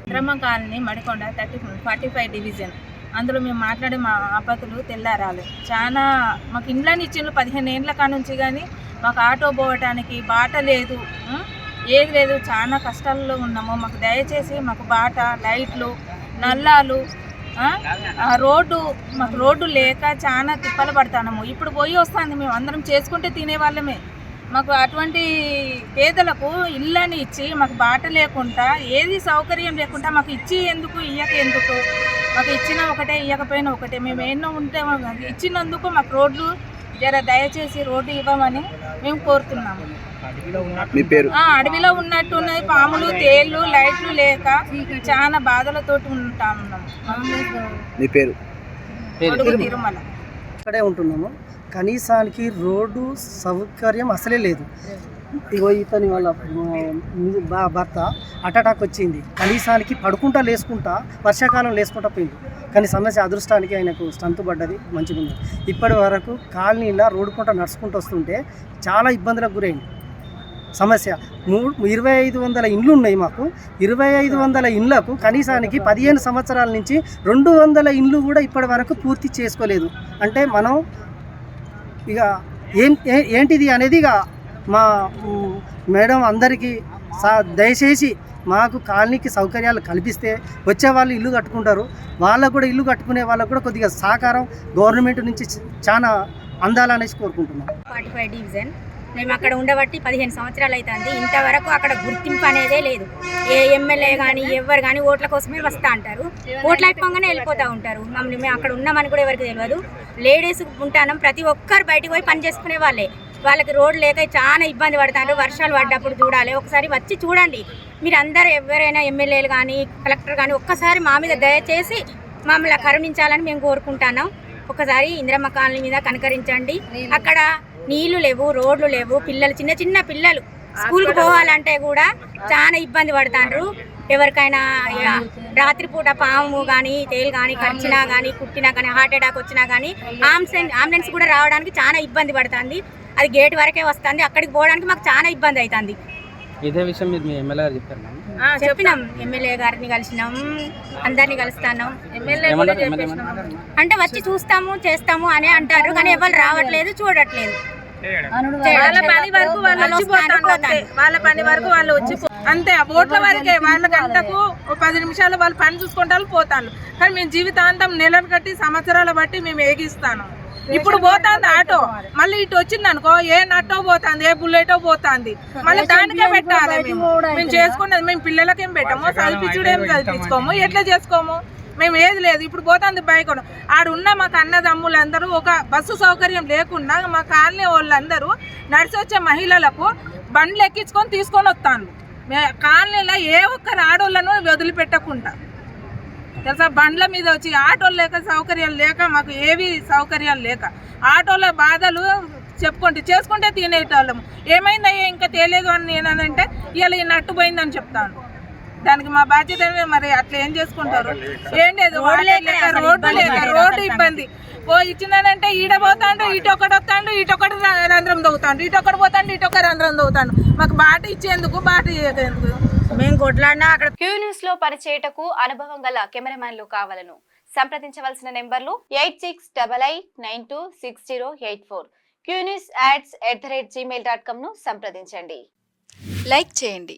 Indiramma colony Madikonda 45 division. అందులో మేము మాట్లాడే మా ఆపతులు తెల్లారాలి. చాలా మాకు ఇండ్లని ఇచ్చిండ్రు 15 ఏళ్ళ కానుంచి, కానీ మాకు ఆటో పోవటానికి బాట లేదు, ఏది లేదు. చాలా కష్టాల్లో ఉన్నాము. మాకు దయచేసి మాకు బాట, లైట్లు, నల్లాలు, మాకు రోడ్డు లేక చాలా తిప్పలు పడతాము. ఇప్పుడు పోయి వస్తుంది, మేము అందరం చేసుకుంటే తినేవాళ్ళమే. మాకు అటువంటి పేదలకు ఇళ్ళని ఇచ్చి మాకు బాట లేకుండా, ఏది సౌకర్యం లేకుండా మాకు ఇచ్చి ఎందుకు, ఇయ్యక ఎందుకు? మాకు ఇచ్చిన ఒకటే, ఇయ్యకపోయినా ఒకటే. మేము ఎన్నో ఉంటే ఇచ్చినందుకు మాకు రోడ్లు దయచేసి రోడ్డు ఇవ్వమని మేము కోరుతున్నాము. అడవిలో ఉన్నట్టున్నది, పాములు, తేళ్ళు, లైట్లు లేక చాలా బాధలతోటి ఉంటాము. తిరుమల ఇక్కడే ఉంటున్నాము. కనీసానికి రోడ్డు సౌకర్యం అసలే లేదు. ఇగో ఇతని వాళ్ళ భర్త అటాక్ వచ్చింది. కనీసానికి పడుకుంటా లేసుకుంటా, వర్షాకాలం లేసుకుంటా పోయింది. కానీ సమస్య అదృష్టానికి ఆయనకు స్టంతు పడ్డది, మంచిగా ఉంది. ఇప్పటి వరకు కాలనీలో రోడ్డు పూట నడుచుకుంటూ వస్తుంటే చాలా ఇబ్బందులకు గురైంది. సమస్య 2500 ఇండ్లు ఉన్నాయి మాకు. 2500 ఇండ్లకు కనీసానికి 15 సంవత్సరాల నుంచి 200 ఇండ్లు కూడా ఇప్పటి వరకు పూర్తి చేసుకోలేదు. అంటే మనం ఇక ఏంటిది అనేది ఇక మా మేడం అందరికీ దయచేసి మాకు కాలనీకి సౌకర్యాలు కల్పిస్తే వచ్చే వాళ్ళు ఇల్లు కట్టుకుంటారు. వాళ్ళకు కూడా ఇల్లు కట్టుకునే వాళ్ళకు కూడా కొద్దిగా సహకారం గవర్నమెంట్ నుంచి చాలా అందాలనేసి కోరుకుంటున్నాం. 45 డివిజన్ మేము అక్కడ ఉండబట్టి 15 సంవత్సరాలు అవుతుంది. ఇంతవరకు అక్కడ గుర్తింపు అనేదే లేదు. ఏ ఎమ్మెల్యే కానీ ఎవరు కానీ ఓట్ల కోసమే వస్తూ అంటారు, ఓట్లు అయిపోగానే వెళ్ళిపోతూ ఉంటారు. మమ్మల్ని మేము అక్కడ ఉన్నామని కూడా ఎవరికి తెలియదు. లేడీస్ ఉంటాను, ప్రతి ఒక్కరు బయటకు పోయి పని చేసుకునే వాళ్ళే. వాళ్ళకి రోడ్లు లేక చాలా ఇబ్బంది పడతారు. వర్షాలు పడ్డప్పుడు చూడాలి, ఒకసారి వచ్చి చూడండి. మీరు అందరూ ఎవరైనా ఎమ్మెల్యేలు కానీ కలెక్టర్ కానీ ఒక్కసారి మా మీద దయచేసి మమ్మల్ని కరుణించాలని మేము కోరుకుంటున్నాం. ఒకసారి ఇందిరమ్మ కాలనీ మీద కనకరించండి. అక్కడ నీళ్లు లేవు, రోడ్లు లేవు. పిల్లలు, చిన్న చిన్న పిల్లలు స్కూల్కి పోవాలంటే కూడా చాలా ఇబ్బంది పడతారు. ఎవరికైనా రాత్రిపూట పాము కానీ తేలు కానీ కరిచినా కానీ కుట్టినా కానీ హార్ట్ అటాక్ వచ్చినా కానీ అంబులెన్స్ కూడా రావడానికి చాలా ఇబ్బంది పడుతుంది. అది గేట్ వరకే వస్తుంది, అక్కడికి పోవడానికి మాకు చాలా ఇబ్బంది అవుతుంది. ఇదే విషయం మీరు మీ ఎమ్మెల్యే గారు చెప్పారు? చెప్పినాం, ఎమ్మెల్యే గారిని కలిసినాం, అందరినీ కలుస్తాను. అంటే వచ్చి చూస్తాము చేస్తాము అని అంటారు, కానీ ఎవరు రావట్లేదు, చూడట్లేదు. వాళ్ళ పని వరకు వాళ్ళు వచ్చి అంతే. ఓట్ల వరకే వాళ్ళ గంటకు 10 నిమిషాలు వాళ్ళు పని చూసుకుంటారు, పోతాను. కానీ మేము జీవితాంతం నెలలు కట్టి సంవత్సరాల బట్టి మేము ఏగిస్తాను. ఇప్పుడు పోతుంది ఆటో, మళ్ళీ ఇటు వచ్చింది అనుకో, ఏ నట్టో పోతుంది, ఏ బుల్లెటో పోతుంది, మళ్ళీ దానికే పెట్టాలి. మేము చేసుకున్నది మేము పిల్లలకేం పెట్టాము, చదివించుడు ఏం చదివించుకోము, ఎట్లా చేసుకోము? మేము ఏది లేదు. ఇప్పుడు పోతుంది బైక్. ఆడున్న మాకు అన్నదమ్ములందరూ ఒక బస్సు సౌకర్యం లేకుండా మా కాలనీ వాళ్ళందరూ నడిచి వచ్చే మహిళలకు బండ్లు ఎక్కించుకొని తీసుకొని వస్తాను. కాలనీలో ఏ ఒక్కరు ఆడోళ్ళను వదిలిపెట్టకుండా తెలుసా, బండ్ల మీద వచ్చి ఆటోలు లేక సౌకర్యాలు లేక మాకు ఏవి సౌకర్యాలు లేక ఆటోల బాధలు చేసుకుంటే తినేటోళ్ళము. ఏమైందయ్యా ఇంకా తెలియదు అని నేనంటే ఇవాళ ఈ నట్టు పోయిందని చెప్తాను. దానికి మా బాధ్యత. మరి అట్లా ఏం చేసుకుంటారు? ఏం లేదు, రోడ్డు ఇబ్బంది. ఇచ్చినానంటే ఈడ పోతాండు, ఇటొకటి వస్తాడు, ఇటొకటి రంధ్రం తవ్వుతాడు, ఇటొకటి పోతాడు, ఇటొక రంధ్రం తవ్వుతాడు. మాకు బాట ఇచ్చేందుకు, బాట ఇచ్చేందుకు మేము కొట్లాడినా అక్కడ. క్యూ న్యూస్ లో పనిచేయటకు అనుభవం గల కెమెరామ్యాన్లు కావాలను సంప్రదించవలసిన నెంబర్లు 8688926084. qnewsads@gmail.com ను సంప్రదించండి. లైక్ చేయండి.